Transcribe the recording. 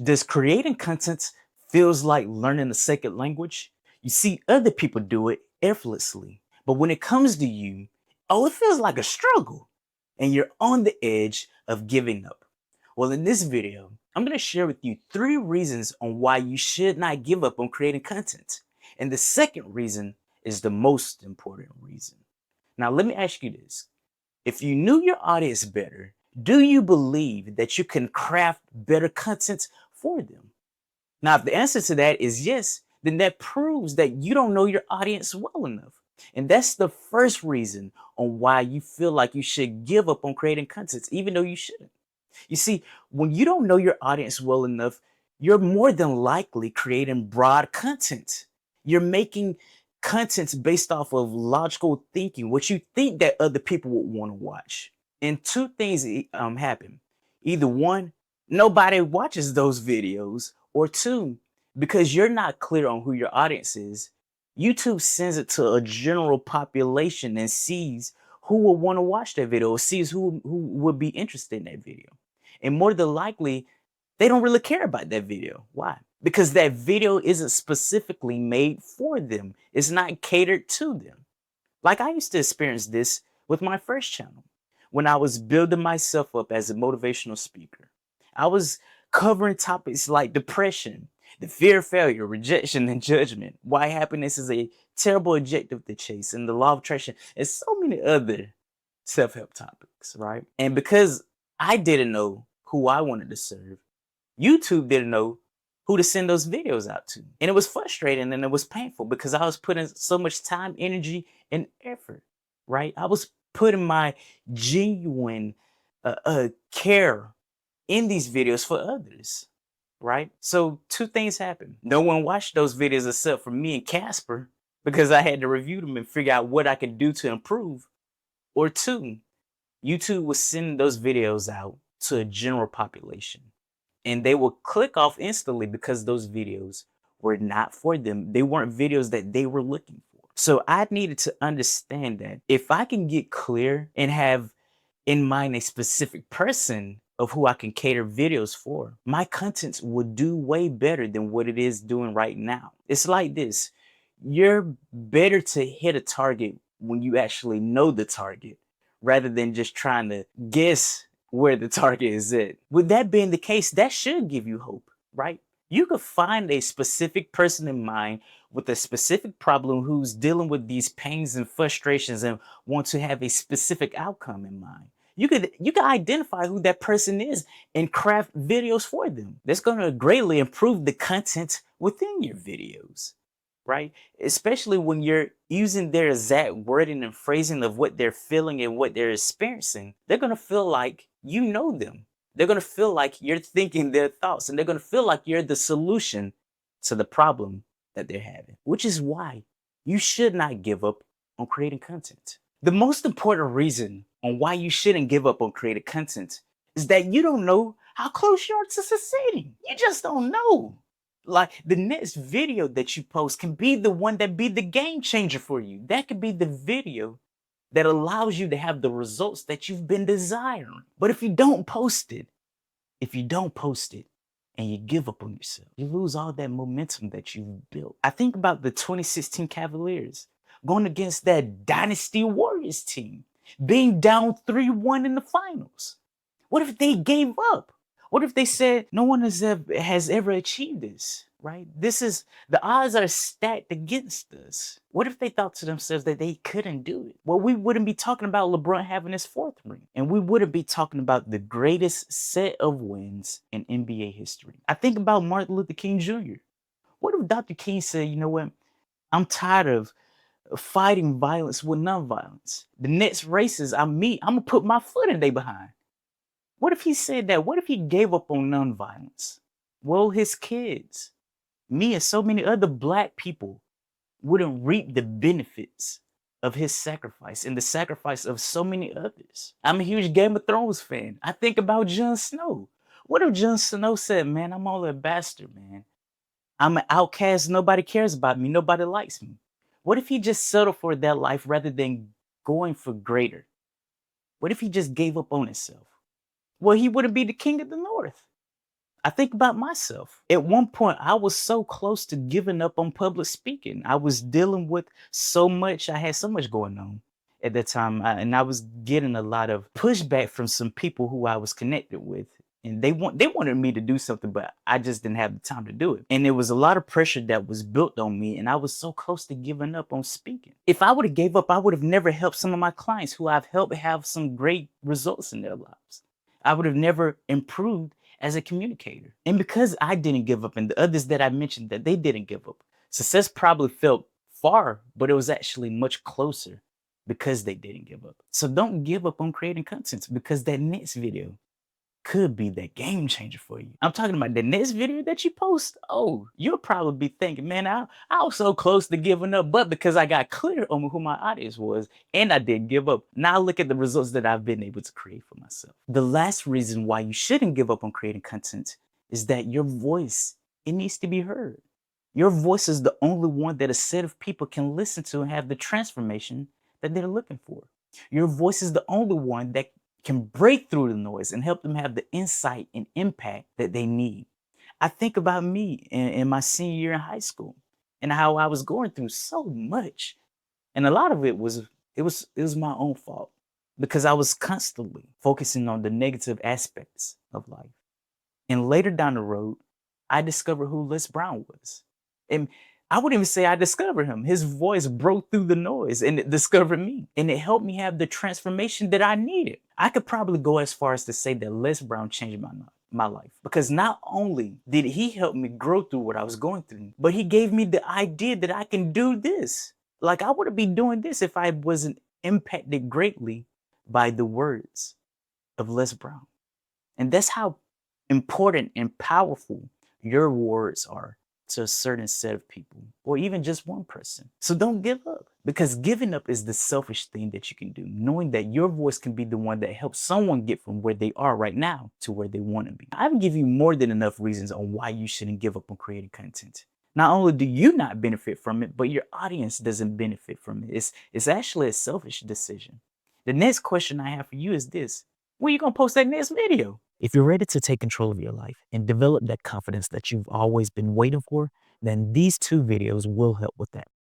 Does creating content feels like learning a second language? You see other people do it effortlessly, but when it comes to you, oh, it feels like a struggle and you're on the edge of giving up. Well, in this video, I'm going to share with you 3 reasons on why you should not give up on creating content. And the second reason is the most important reason. Now, let me ask you this. If you knew your audience better, do you believe that you can craft better content for them? Now, if the answer to that is yes, then that proves that you don't know your audience well enough. And that's the first reason on why you feel like you should give up on creating content, even though you shouldn't. You see, when you don't know your audience well enough, you're more than likely creating broad content. You're making contents based off of logical thinking, what you think that other people would want to watch. And two things happen. Either one, nobody watches those videos, or two, because you're not clear on who your audience is, YouTube sends it to a general population and sees who will want to watch that video or sees who would be interested in that video. And more than likely, they don't really care about that video. Why? Because that video isn't specifically made for them. It's not catered to them. Like I used to experience this with my first channel when I was building myself up as a motivational speaker. I was covering topics like depression, the fear of failure, rejection, and judgment, why happiness is a terrible objective to chase, and the law of attraction, and so many other self-help topics, right? And because I didn't know who I wanted to serve, YouTube didn't know who to send those videos out to. And it was frustrating and it was painful because I was putting so much time, energy, and effort, right? I was putting my genuine care in these videos for others, right? So two things happened. No one watched those videos except for me and Casper because I had to review them and figure out what I could do to improve. Or two, YouTube was sending those videos out to a general population and they will click off instantly because those videos were not for them. They weren't videos that they were looking for. So I needed to understand that if I can get clear and have in mind a specific person of who I can cater videos for, my contents would do way better than what it is doing right now. It's like this. You're better to hit a target when you actually know the target rather than just trying to guess where the target is at. With that being the case, that should give you hope, right? You could find a specific person in mind with a specific problem who's dealing with these pains and frustrations and want to have a specific outcome in mind. You could identify who that person is and craft videos for them. That's going to greatly improve the content within your videos, right? Especially when you're using their exact wording and phrasing of what they're feeling and what they're experiencing. They're going to feel like you know them. They're going to feel like you're thinking their thoughts, and they're going to feel like you're the solution to the problem that they're having, which is why you should not give up on creating content. The most important reason on why you shouldn't give up on creating content is that you don't know how close you are to succeeding. You just don't know. Like the next video that you post can be the one that be the game changer for you. That could be the video that allows you to have the results that you've been desiring. But if you don't post it, and you give up on yourself, you lose all that momentum that you've built. I think about the 2016 Cavaliers going against that Dynasty Warriors team, being down 3-1 in the finals. What if they gave up? What if they said, no one has ever achieved this, right? The odds are stacked against us. What if they thought to themselves that they couldn't do it? Well, we wouldn't be talking about LeBron having his 4th ring, and we wouldn't be talking about the greatest set of wins in NBA history. I think about Martin Luther King Jr. What if Dr. King said, you know what? I'm tired of fighting violence with nonviolence. The next races I meet, I'm gonna put my foot in they behind. What if he said that? What if he gave up on nonviolence? Well, his kids, me and so many other Black people wouldn't reap the benefits of his sacrifice and the sacrifice of so many others. I'm a huge Game of Thrones fan. I think about Jon Snow. What if Jon Snow said, man, I'm all a bastard, man. I'm an outcast. Nobody cares about me. Nobody likes me. What if he just settled for that life rather than going for greater? What if he just gave up on himself? Well, he wouldn't be the king of the North. I think about myself. At one point, I was so close to giving up on public speaking. I was dealing with so much. I had so much going on at that time, and I was getting a lot of pushback from some people who I was connected with. And they wanted me to do something, but I just didn't have the time to do it. And there was a lot of pressure that was built on me, and I was so close to giving up on speaking. If I would have gave up, I would have never helped some of my clients who I've helped have some great results in their lives. I would have never improved as a communicator. And because I didn't give up and the others that I mentioned that they didn't give up, success probably felt far, but it was actually much closer because they didn't give up. So don't give up on creating content because that next video could be that game changer for you. I'm talking about the next video that you post. Oh, you'll probably be thinking, man, I was so close to giving up, but because I got clear on who my audience was and I didn't give up, now look at the results that I've been able to create for myself. The last reason why you shouldn't give up on creating content is that your voice, it needs to be heard. Your voice is the only one that a set of people can listen to and have the transformation that they're looking for. Your voice is the only one that can break through the noise and help them have the insight and impact that they need. I think about me in my senior year in high school and how I was going through so much. And a lot of it was my own fault because I was constantly focusing on the negative aspects of life. And later down the road, I discovered who Les Brown was. And I wouldn't even say I discovered him. His voice broke through the noise and it discovered me. And it helped me have the transformation that I needed. I could probably go as far as to say that Les Brown changed my life. Because not only did he help me grow through what I was going through, but he gave me the idea that I can do this. Like I wouldn't be doing this if I wasn't impacted greatly by the words of Les Brown. And that's how important and powerful your words are to a certain set of people, or even just one person. So don't give up because giving up is the selfish thing that you can do, knowing that your voice can be the one that helps someone get from where they are right now to where they want to be. I've given you more than enough reasons on why you shouldn't give up on creating content. Not only do you not benefit from it, but your audience doesn't benefit from it. It's actually a selfish decision. The next question I have for you is this: when are you gonna post that next video? If you're ready to take control of your life and develop that confidence that you've always been waiting for, then these two videos will help with that.